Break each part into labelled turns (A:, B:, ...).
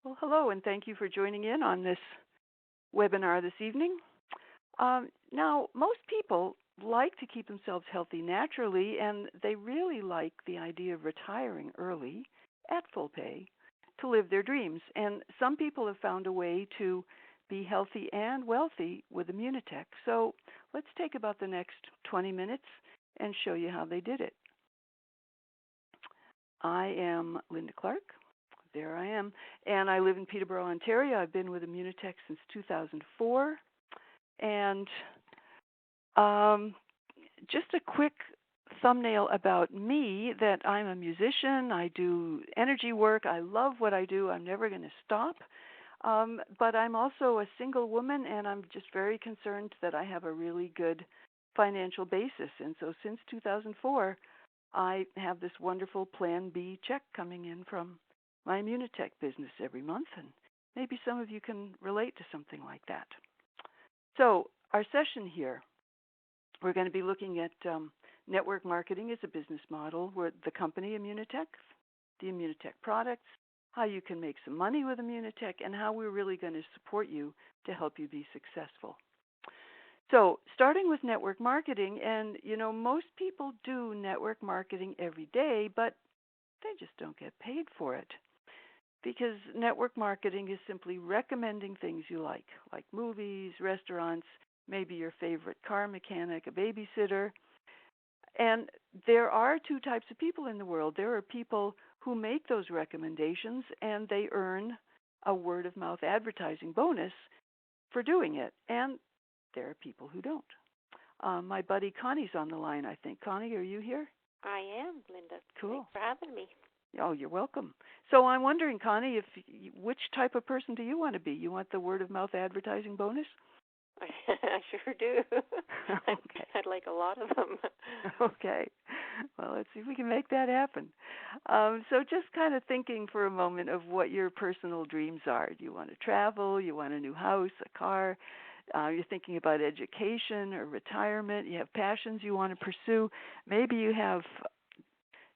A: Well, hello, and thank you for joining in on this webinar this evening. Now, most people like to keep themselves healthy naturally, and they really like the idea of retiring early at full pay to live their dreams. And some people have found a way to be healthy and wealthy with Immunotech. So let's take about the next 20 minutes and show you how they did it. I am Linda Clark. There I am. And I live in Peterborough, Ontario. I've been with Immunotech since 2004. And just a quick thumbnail about me, that I'm a musician. I do energy work. I love what I do. I'm never going to stop. But I'm also a single woman, and I'm just very concerned that I have a really good financial basis. And so since 2004, I have this wonderful Plan B check coming in from my Immunotech business every month, and maybe some of you can relate to something like that. So our session here, we're going to be looking at network marketing as a business model, where the company Immunotech, the Immunotech products, how you can make some money with Immunotech, and how we're really going to support you to help you be successful. So starting with network marketing, and most people do network marketing every day, but they just don't get paid for it, because network marketing is simply recommending things you like movies, restaurants, maybe your favorite car mechanic, a babysitter. And there are two types of people in the world. There are people who make those recommendations, and they earn a word-of-mouth advertising bonus for doing it. And there are people who don't. My buddy Connie's on the line, I think. Connie, are you here?
B: I am, Linda.
A: Cool.
B: Thanks for having me.
A: Oh, you're welcome. So I'm wondering, Connie, which type of person do you want to be? You want the word-of-mouth advertising bonus?
B: I sure do.
A: Okay.
B: I'd like a lot of them.
A: Okay. Well, let's see if we can make that happen. So just kind of thinking for a moment of what your personal dreams are. Do you want to travel? You want a new house, a car? You're thinking about education or retirement. You have passions you want to pursue. Maybe you have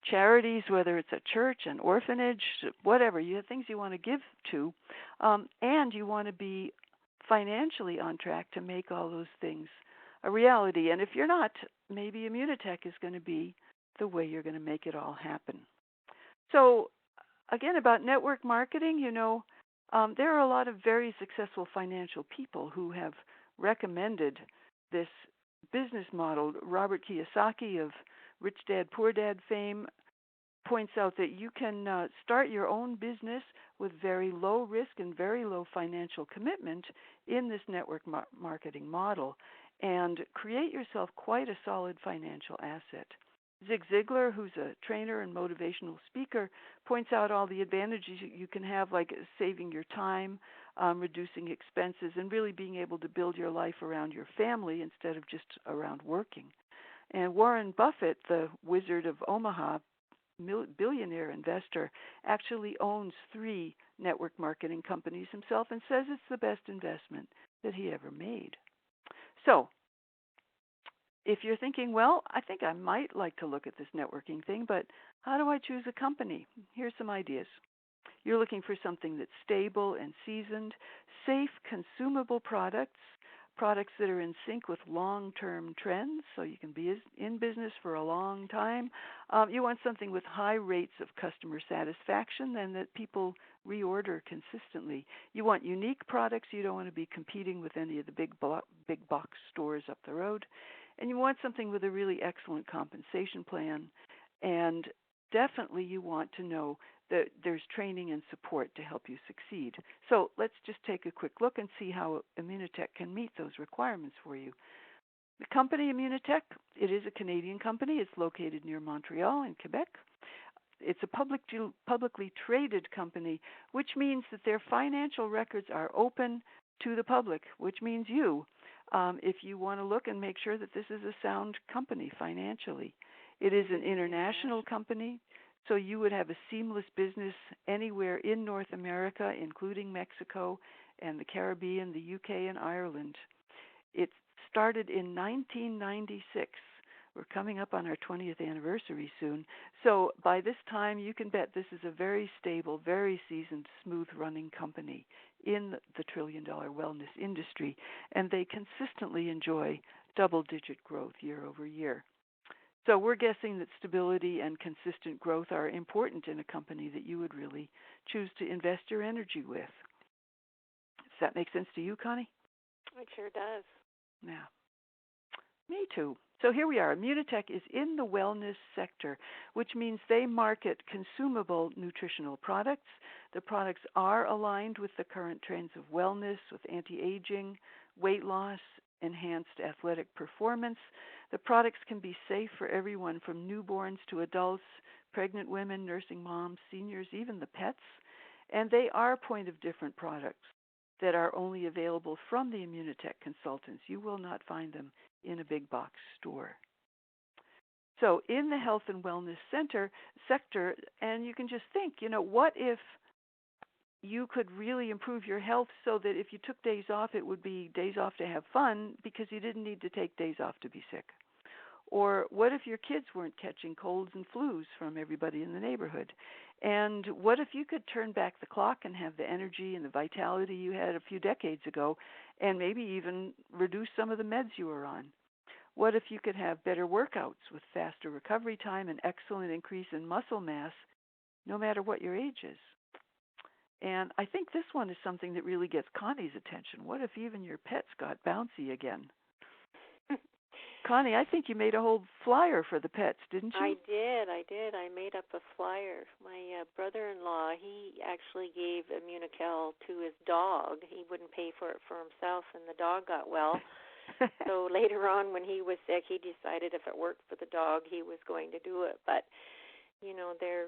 A: charities, whether it's a church, an orphanage, whatever. You have things you want to give to, and you want to be financially on track to make all those things a reality. And if you're not, maybe Immunotech is going to be the way you're going to make it all happen. So again, about network marketing, there are a lot of very successful financial people who have recommended this business model. Robert Kiyosaki of Rich Dad, Poor Dad fame points out that you can start your own business with very low risk and very low financial commitment in this network marketing model and create yourself quite a solid financial asset. Zig Ziglar, who's a trainer and motivational speaker, points out all the advantages you can have, like saving your time, reducing expenses, and really being able to build your life around your family instead of just around working. And Warren Buffett, the Wizard of Omaha, billionaire investor, actually owns 3 network marketing companies himself and says it's the best investment that he ever made. So if you're thinking, well, I think I might like to look at this networking thing, but how do I choose a company? Here's some ideas. You're looking for something that's stable and seasoned, safe, consumable products that are in sync with long-term trends, so you can be in business for a long time. You want something with high rates of customer satisfaction and that people reorder consistently. You want unique products. You don't want to be competing with any of the big box stores up the road. And you want something with a really excellent compensation plan. And definitely you want to know that there's training and support to help you succeed. So let's just take a quick look and see how Immunotech can meet those requirements for you. The company Immunotech, it is a Canadian company. It's located near Montreal in Quebec. It's a publicly traded company, which means that their financial records are open to the public, which means you, if you want to look and make sure that this is a sound company financially. It is an international company, so you would have a seamless business anywhere in North America, including Mexico and the Caribbean, the UK, and Ireland. It started in 1996 We're coming up on our 20th anniversary soon. So by this time, you can bet this is a very stable, very seasoned, smooth-running company in the trillion-dollar wellness industry, and they consistently enjoy double-digit growth year over year. So we're guessing that stability and consistent growth are important in a company that you would really choose to invest your energy with. Does that make sense to you, Connie?
B: It sure does.
A: Yeah. Me too. So here we are. Immunotech is in the wellness sector, which means they market consumable nutritional products. The products are aligned with the current trends of wellness, with anti-aging, weight loss, enhanced athletic performance. The products can be safe for everyone from newborns to adults, pregnant women, nursing moms, seniors, even the pets. And they are point of different products that are only available from the Immunotech consultants. You will not find them in a big box store. So in the health and wellness sector, and you can just think, what if you could really improve your health so that if you took days off, it would be days off to have fun because you didn't need to take days off to be sick? Or what if your kids weren't catching colds and flus from everybody in the neighborhood? And what if you could turn back the clock and have the energy and the vitality you had a few decades ago and maybe even reduce some of the meds you were on? What if you could have better workouts with faster recovery time and excellent increase in muscle mass no matter what your age is? And I think this one is something that really gets Connie's attention. What if even your pets got bouncy again? Connie, I think you made a whole flyer for the pets, didn't you?
B: I did. I made up a flyer. My brother-in-law, he actually gave Immunical to his dog. He wouldn't pay for it for himself, and the dog got well. So later on, when he was sick, he decided if it worked for the dog, he was going to do it. But their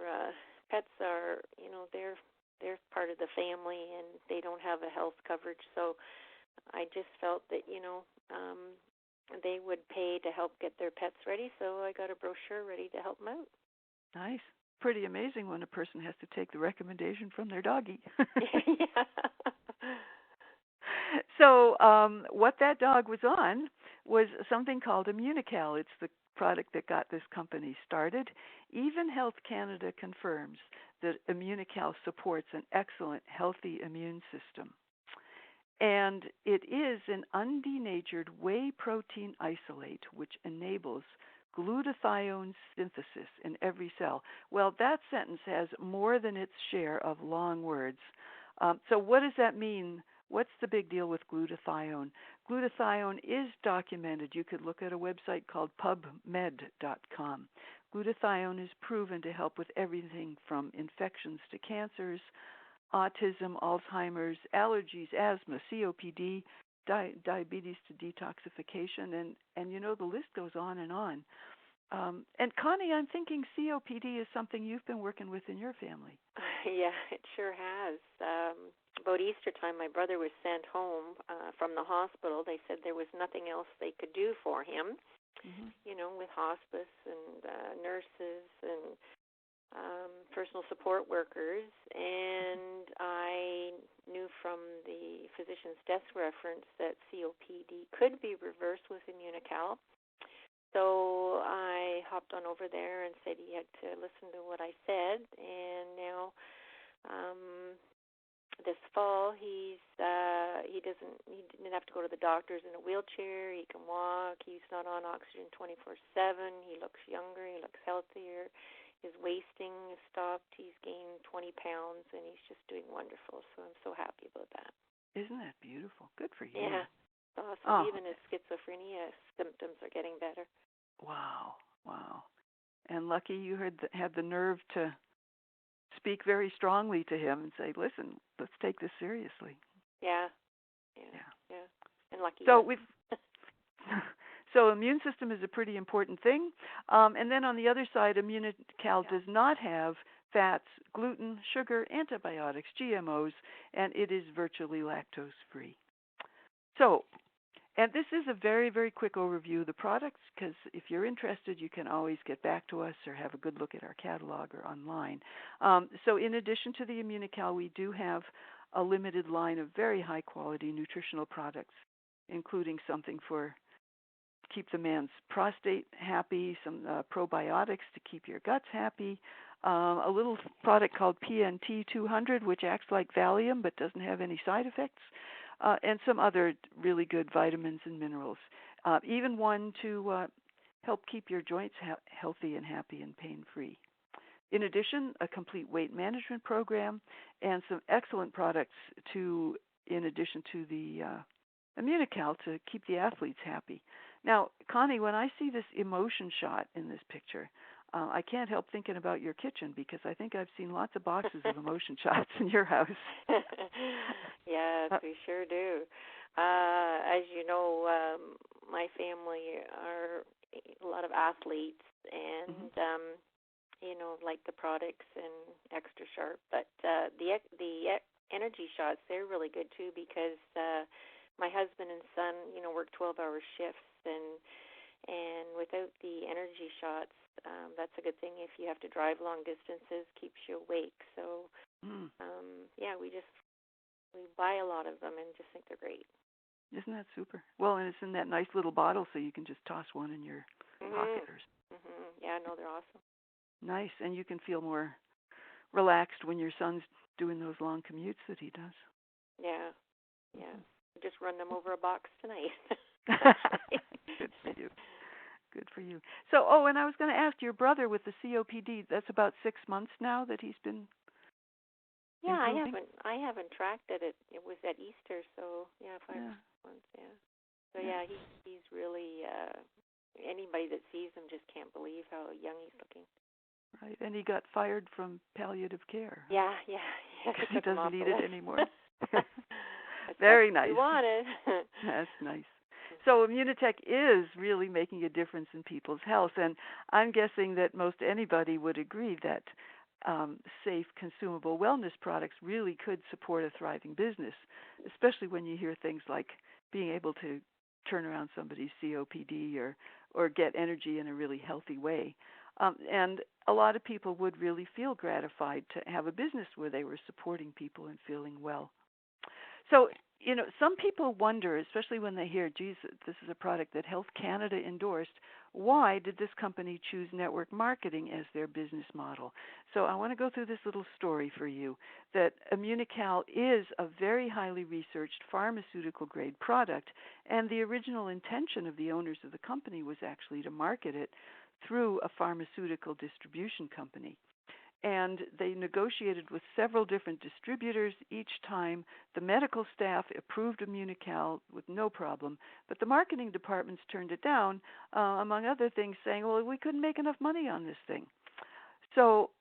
B: pets are, they're part of the family, and they don't have a health coverage. So I just felt that they would pay to help get their pets ready. So I got a brochure ready to help them out.
A: Nice. Pretty amazing when a person has to take the recommendation from their doggie.
B: Yeah.
A: So what that dog was on was something called Immunical. It's the product that got this company started. Even Health Canada confirms that Immunical supports an excellent, healthy immune system. And it is an undenatured whey protein isolate which enables glutathione synthesis in every cell. Well, that sentence has more than its share of long words. So what does that mean? What's the big deal with glutathione? Glutathione is documented. You could look at a website called pubmed.com. Glutathione is proven to help with everything from infections to cancers, autism, Alzheimer's, allergies, asthma, COPD, diabetes to detoxification, and the list goes on and on. And Connie, I'm thinking COPD is something you've been working with in your family.
B: Yeah, it sure has. About Easter time, my brother was sent home from the hospital. They said there was nothing else they could do for him, with hospice and nurses and personal support workers. And I knew from the physician's desk reference that COPD could be reversed with Immunical. So I hopped on over there and said he had to listen to what I said. And now this fall he didn't have to go to the doctors in a wheelchair. He can walk. He's not on oxygen 24/7. He looks younger. He looks healthier. His wasting has stopped. He's gained 20 pounds, and he's just doing wonderful. So I'm so happy about that.
A: Isn't that beautiful? Good for you.
B: Yeah, it's awesome. Even his schizophrenia symptoms are getting better.
A: Wow. And lucky you had the nerve to speak very strongly to him and say, listen, let's take this seriously.
B: Yeah. And lucky.
A: So So immune system is a pretty important thing. And then on the other side, Immunical does not have fats, gluten, sugar, antibiotics, GMOs, and it is virtually lactose-free. So, and this is a very, very quick overview of the products, because if you're interested, you can always get back to us or have a good look at our catalog or online. So in addition to the Immunical, we do have a limited line of very high-quality nutritional products, including something for keep the man's prostate happy, some probiotics to keep your guts happy, a little product called PNT 200, which acts like Valium but doesn't have any side effects, and some other really good vitamins and minerals. Even one to help keep your joints healthy and happy and pain-free. In addition, a complete weight management program and some excellent products to, in addition to the Immunical, to keep the athletes happy. Now, Connie, when I see this emotion shot in this picture, I can't help thinking about your kitchen because I think I've seen lots of boxes of emotion shots in your house.
B: Yes, we sure do. As you know, my family are a lot of athletes, and like the products and Extra Sharp. But the energy shots, they're really good too because my husband and son, work 12-hour shifts, and without the energy shots, that's a good thing. If you have to drive long distances, keeps you awake. So, we buy a lot of them and just think they're great.
A: Isn't that super? Well, and it's in that nice little bottle, so you can just toss one in your pocket.
B: Yeah, no, they're awesome.
A: Nice, and you can feel more relaxed when your son's doing those long commutes that he does.
B: Yeah. Just run them over a box tonight.
A: Good for you. Good for you. So, and I was going to ask, your brother with the COPD, that's about 6 months now that he's been improving?
B: I haven't tracked it. It was at Easter, so 5 months, So he's really anybody that sees him just can't believe how young he's looking.
A: Right, and he got fired from palliative care.
B: Yeah.
A: He doesn't need it anymore. Very nice.
B: You wanted.
A: That's nice. So Immunotech is really making a difference in people's health, and I'm guessing that most anybody would agree that safe, consumable wellness products really could support a thriving business, especially when you hear things like being able to turn around somebody's COPD or get energy in a really healthy way. And a lot of people would really feel gratified to have a business where they were supporting people and feeling well. So, some people wonder, especially when they hear, geez, this is a product that Health Canada endorsed, why did this company choose network marketing as their business model? So I want to go through this little story for you, that Immunical is a very highly researched pharmaceutical-grade product, and the original intention of the owners of the company was actually to market it through a pharmaceutical distribution company. And they negotiated with several different distributors. Each time the medical staff approved Immunical with no problem, but the marketing departments turned it down, among other things, saying, well, we couldn't make enough money on this thing. So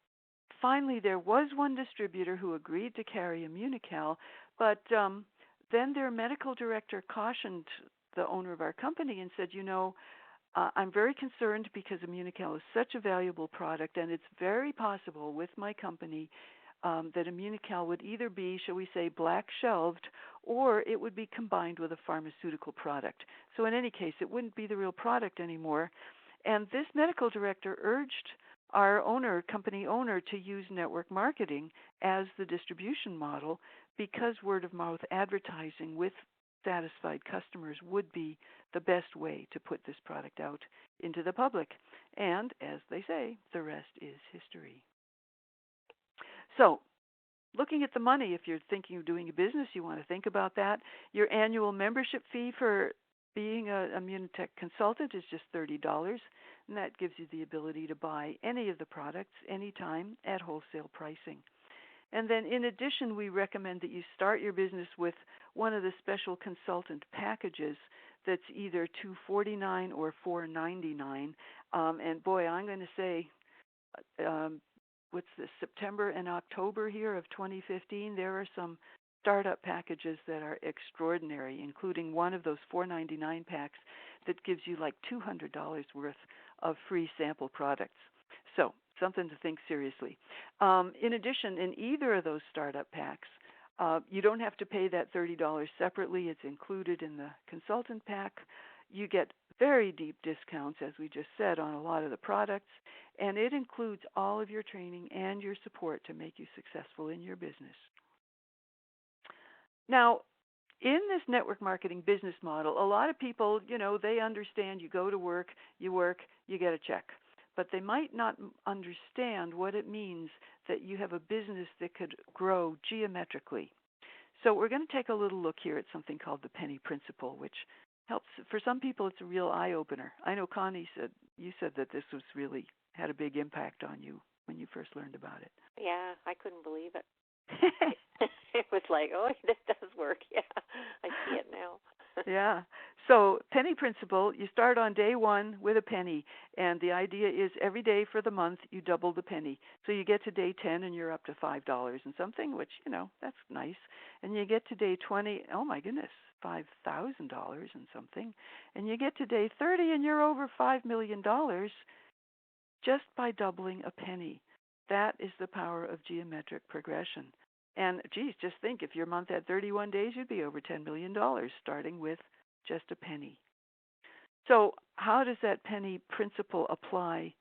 A: finally there was one distributor who agreed to carry Immunical, but then their medical director cautioned the owner of our company and said, I'm very concerned because Immunical is such a valuable product, and it's very possible with my company that Immunical would either be, shall we say, black shelved, or it would be combined with a pharmaceutical product. So in any case, it wouldn't be the real product anymore. And this medical director urged our company owner, to use network marketing as the distribution model because word-of-mouth advertising with satisfied customers would be the best way to put this product out into the public. And as they say, the rest is history. So, looking at the money, if you're thinking of doing a business, you want to think about that. Your annual membership fee for being a Immunotech consultant is just $30, and that gives you the ability to buy any of the products anytime at wholesale pricing. And then in addition, we recommend that you start your business with one of the special consultant packages that's either $249 or $499. And boy, I'm going to say, what's this, September and October here of 2015, there are some startup packages that are extraordinary, including one of those $499 packs that gives you like $200 worth of free sample products. So something to think seriously. In addition, in either of those startup packs, you don't have to pay that $30 separately. It's included in the consultant pack. You get very deep discounts, as we just said, on a lot of the products, and it includes all of your training and your support to make you successful in your business. Now, in this network marketing business model, a lot of people, they understand you go to work, you get a check. But they might not understand what it means that you have a business that could grow geometrically. So we're going to take a little look here at something called the penny principle, which helps. For some people, it's a real eye opener. I know Connie said you said that this was really had a big impact on you when you first learned about it.
B: Yeah, I couldn't believe it. It was like, oh, this does work. Yeah, I see it now.
A: Yeah. So, penny principle, you start on day one with a penny, and the idea is every day for the month you double the penny. So you get to day 10 and you're up to $5 and something, which, that's nice. And you get to day 20, oh my goodness, $5,000 and something. And you get to day 30 and you're over $5 million just by doubling a penny. That is the power of geometric progression. And geez, just think if your month had 31 days, you'd be over $10 million starting with just a penny. So how does that penny principle apply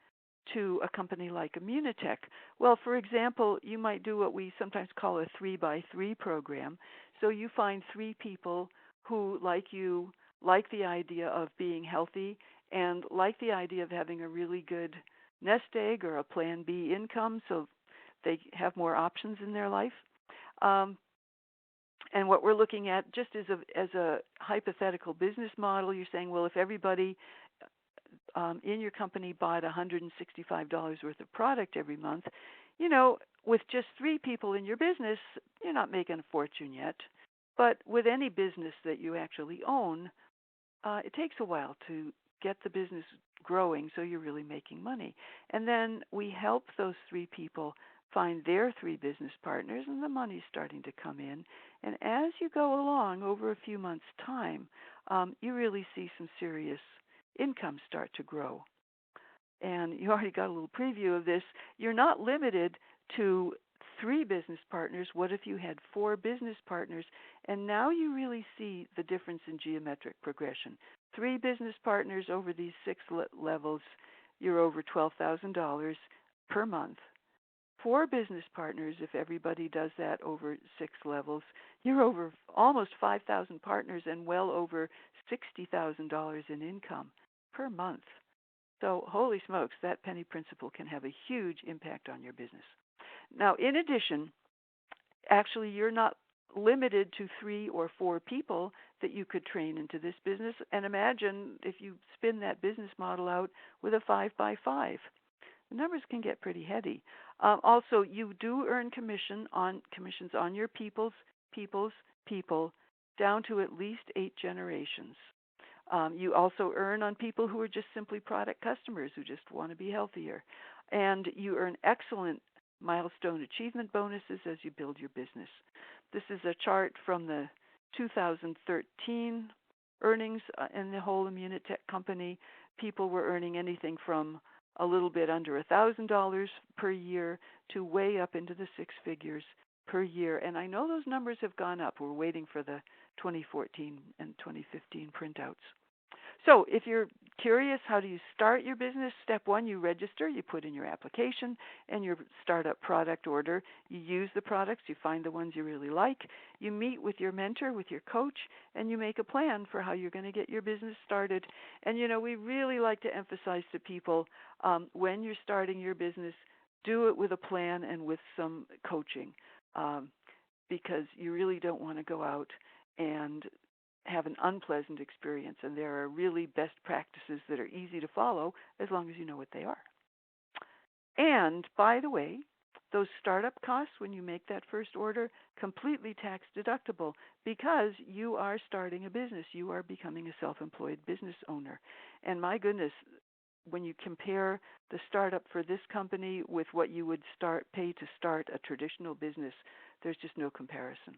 A: to a company like Immunotech? Well, for example, you might do what we sometimes call a 3x3 program. So you find three people who, like you, like the idea of being healthy and like the idea of having a really good nest egg or a plan B income so they have more options in their life. Um, and what we're looking at just as a hypothetical business model, you're saying, well, if everybody in your company bought $165 worth of product every month, with just three people in your business, you're not making a fortune yet. But with any business that you actually own, it takes a while to get the business growing so you're really making money. And then we help those three people find their three business partners, and the money's starting to come in. And as you go along over a few months' time, you really see some serious income start to grow. And you already got a little preview of this. You're not limited to three business partners. What if you had four business partners? And now you really see the difference in geometric progression. Three business partners over these six levels, you're over $12,000 per month. Four business partners, if everybody does that over six levels, you're over almost 5,000 partners and well over $60,000 in income per month. So holy smokes, that penny principle can have a huge impact on your business. Now, in addition, actually you're not limited to three or four people that you could train into this business. And imagine if you spin that business model out with a 5x5. The numbers can get pretty heady. Also, you do earn commissions on your people's people down to at least 8 generations. You also earn on people who are just simply product customers who just want to be healthier. And you earn excellent milestone achievement bonuses as you build your business. This is a chart from the 2013 earnings in the whole Immunotech company. People were earning anything from a little bit under $1,000 per year to way up into the six figures per year. And I know those numbers have gone up. We're waiting for the 2014 and 2015 printouts. So if you're curious, how do you start your business? Step one, you register, you put in your application and your startup product order. You use the products, you find the ones you really like. You meet with your mentor, with your coach, and you make a plan for how you're going to get your business started. And, we really like to emphasize to people when you're starting your business, do it with a plan and with some coaching because you really don't want to go out and have an unpleasant experience, and there are really best practices that are easy to follow as long as you know what they are. And by the way, those startup costs when you make that first order, completely tax deductible because you are starting a business. You are becoming a self-employed business owner. And my goodness, when you compare the startup for this company with what you would pay to start a traditional business, there's just no comparison.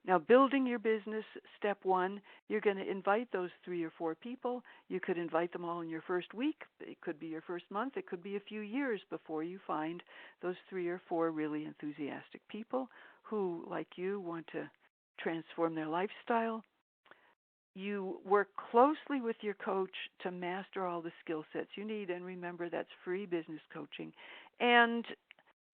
A: Now, building your business, step one, you're going to invite those three or four people. You could invite them all in your first week. It could be your first month. It could be a few years before you find those three or four really enthusiastic people who, like you, want to transform their lifestyle. You work closely with your coach to master all the skill sets you need. And remember, that's free business coaching. And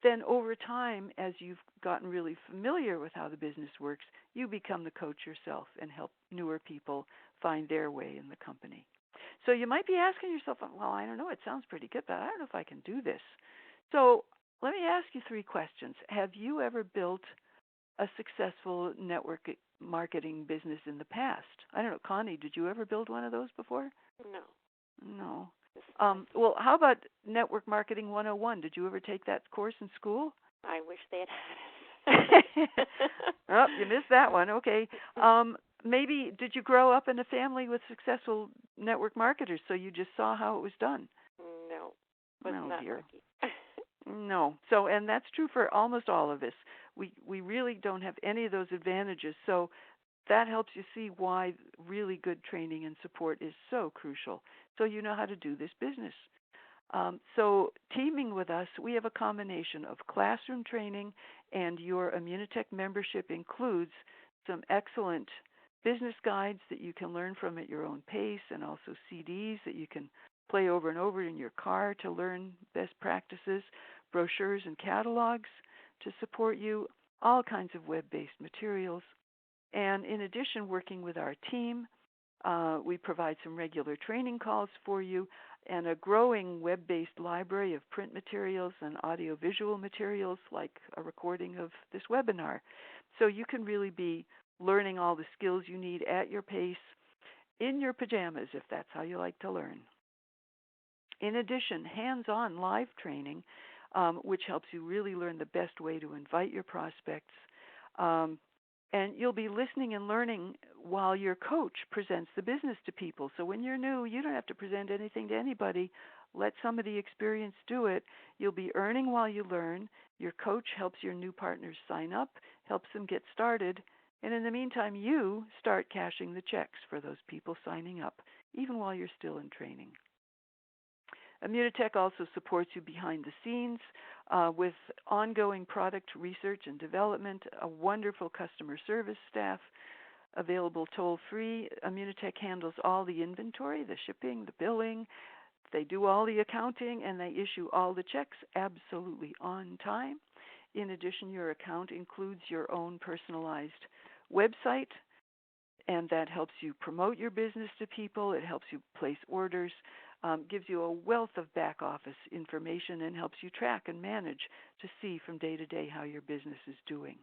A: then over time, as you've gotten really familiar with how the business works, you become the coach yourself and help newer people find their way in the company. So you might be asking yourself, well, I don't know, it sounds pretty good, but I don't know if I can do this. So let me ask you three questions. Have you ever built a successful network marketing business in the past? I don't know, Connie, did you ever build one of those before?
B: No.
A: No.
B: This is my
A: Well, how about Network Marketing 101? Did you ever take that course in school?
B: I wish they had had
A: Oh, you
B: it.
A: missed that one. Okay. Maybe did you grow up in a family with successful network marketers, so you just saw how it was done?
B: No. Was
A: Oh
B: not
A: dear.
B: lucky.
A: No. So, and that's true for almost all of us. We really don't have any of those advantages. So that helps you see why really good training and support is so crucial. So you know how to do this business. So teaming with us, we have a combination of classroom training, and your Immunitech membership includes some excellent business guides that you can learn from at your own pace, and also CDs that you can play over and over in your car to learn best practices, brochures and catalogs to support you, all kinds of web-based materials. And in addition, working with our team, we provide some regular training calls for you and a growing web-based library of print materials and audiovisual materials like a recording of this webinar. So you can really be learning all the skills you need at your pace in your pajamas if that's how you like to learn. In addition, hands-on live training, which helps you really learn the best way to invite your prospects. And you'll be listening and learning while your coach presents the business to people. So when you're new, you don't have to present anything to anybody. Let somebody experienced do it. You'll be earning while you learn. Your coach helps your new partners sign up, helps them get started. And in the meantime, you start cashing the checks for those people signing up, even while you're still in training. Immunitech also supports you behind the scenes with ongoing product research and development, a wonderful customer service staff available toll-free. Immunitech handles all the inventory, the shipping, the billing. They do all the accounting, and they issue all the checks absolutely on time. In addition, your account includes your own personalized website, and that helps you promote your business to people. It helps you place orders. Gives you a wealth of back office information and helps you track and manage to see from day to day how your business is doing.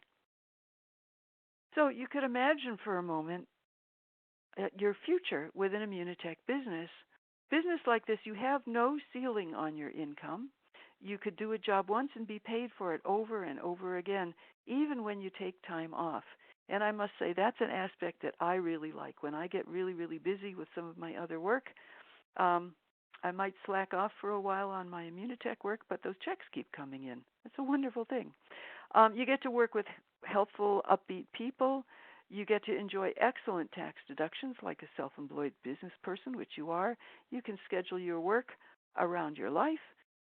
A: So you could imagine for a moment your future with an Immunitech business. Business like this, you have no ceiling on your income. You could do a job once and be paid for it over and over again, even when you take time off. And I must say that's an aspect that I really like. When I get really, really busy with some of my other work, I might slack off for a while on my Immunitech work, but those checks keep coming in. It's a wonderful thing. You get to work with helpful, upbeat people. You get to enjoy excellent tax deductions like a self-employed business person, which you are. You can schedule your work around your life,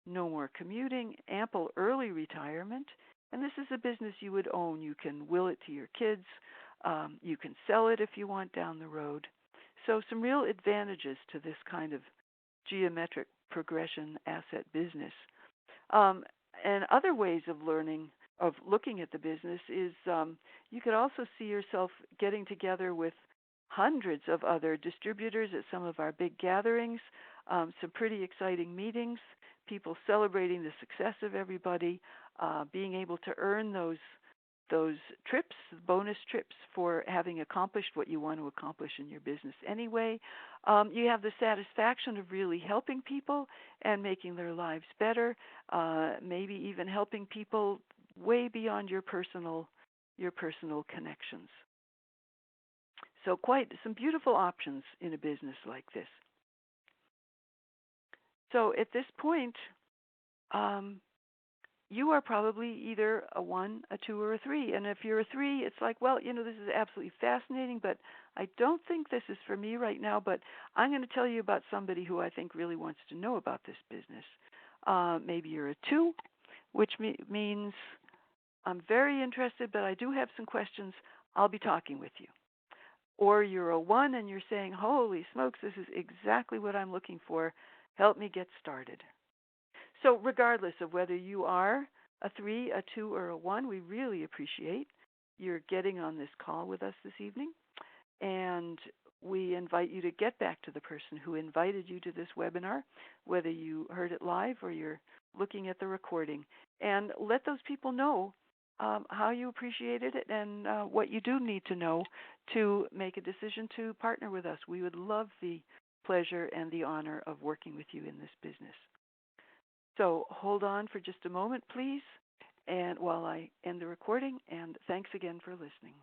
A: no more commuting, ample early retirement, and this is a business you would own. You can will it to your kids. You can sell it if you want down the road. So some real advantages to this kind of geometric progression asset business. And other ways of learning, of looking at the business is you could also see yourself getting together with hundreds of other distributors at some of our big gatherings, some pretty exciting meetings, people celebrating the success of everybody, being able to earn those trips, bonus trips for having accomplished what you want to accomplish in your business anyway. You have the satisfaction of really helping people and making their lives better, maybe even helping people way beyond your personal connections. So quite some beautiful options in a business like this. So at this point, you are probably either a 1, a 2, or a 3. And if you're a 3, it's like, well, this is absolutely fascinating, but I don't think this is for me right now, but I'm going to tell you about somebody who I think really wants to know about this business. Maybe you're a 2, which means I'm very interested, but I do have some questions. I'll be talking with you. Or you're a 1 and you're saying, holy smokes, this is exactly what I'm looking for. Help me get started. So regardless of whether you are a 3, a 2, or a 1, we really appreciate your getting on this call with us this evening. And we invite you to get back to the person who invited you to this webinar, whether you heard it live or you're looking at the recording, and let those people know how you appreciated it and what you do need to know to make a decision to partner with us. We would love the pleasure and the honor of working with you in this business. So hold on for just a moment, please, and while I end the recording, and thanks again for listening.